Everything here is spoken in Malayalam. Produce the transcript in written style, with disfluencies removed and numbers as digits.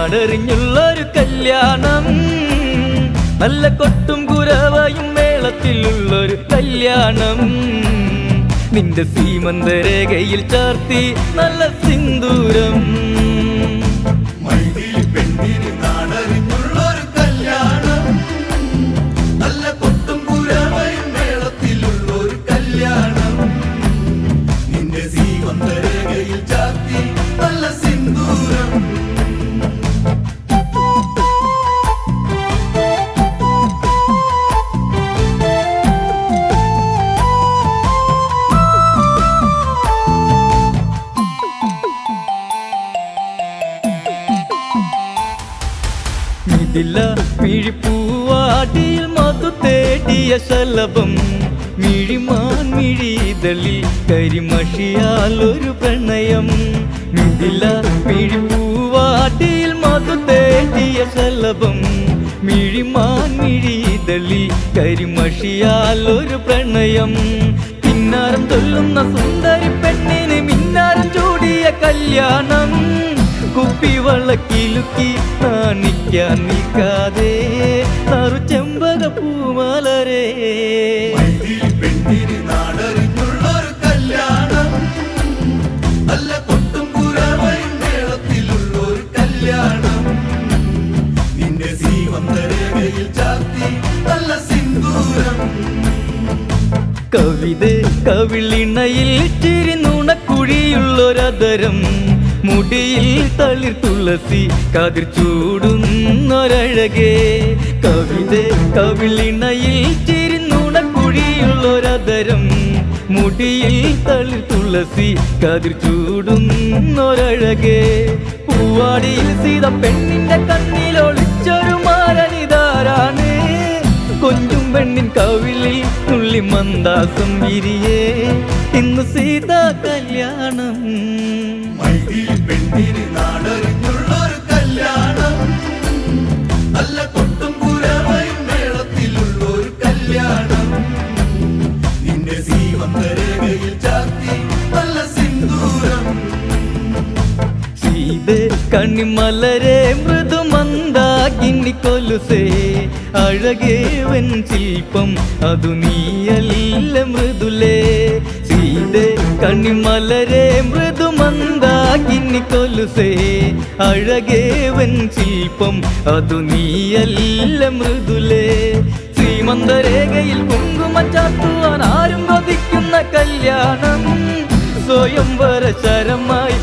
നാടറിഞ്ഞുള്ളൊരു കല്യാണം, നല്ല കൊട്ടും കുരവയും മേളത്തിലുള്ളൊരു കല്യാണം. നിന്റെ സീമന്തരേഖയിൽ ചാർത്തി നല്ല സിന്ദൂരം. മിഥില മിഴിപ്പൂവാടിയിൽ മധു തേടിയ ശലഭം, മിഴിമാൻ മിഴിതളിൽ കരിമഷിയാൽ ഒരു പ്രണയം. മിഥില മിഴിപ്പൂവാടിയിൽ മധു തേടിയ ശലഭം, മിഴിമാൻ മിഴിതളിൽ കരിമഷിയാൽ ഒരു പ്രണയം. കിന്നാരം ചൊല്ലുന്ന സുന്ദരി പെണ്ണിന് മിന്നാരം ചൂടിയ കല്യാണം. കുപ്പിവളക്കിലുക്കി നാണിക്കാൻ നിൽക്കാതെ നറു ചെമ്പക പൂമലരേ. കവിത കവിളിണയിൽ ചിരി നുണക്കുഴിയുള്ളൊരതരം, മുടിയിൽ തളിർ തുളസി കതിർ ചൂടുന്നൊരഴകേ. കവിത കവിളിണയിൽ ചിരി നുണക്കുഴിയുള്ളൊരതരം, മുടിയിൽ തളിർ തുളസി കതിർ ചൂടുന്നൊരഴകേ. പൂവാടിയിൽ സീത പെണ്ണിന്റെ കണ്ണിലൊളിച്ചൊരു മാരനിതാരാണ്, കൊഞ്ചും പെണ്ണിൻ കവിളിൽ തുള്ളി മന്ദാസം വിരിയേ. ഇന്ന് സീതാ കല്യാണം. കണിമലരെ മൃദുമന്ദാകിനി കൊലുസേ, അഴകേവൻ ശില്പം അതു നീയല്ല മൃദുലേ. സീതേ കണിമലരെ മൃദുമന്ദാകിനി കൊലുസേ, അഴകേവൻ ശില്പം അതു നീയല്ല മൃദുലേ. ശ്രീമന്തരേഖയിൽ കുങ്കുമം ചാർത്തുവാൻ ആരും കൊതിക്കുന്ന കല്യാണം, സ്വയംവര ശരമായി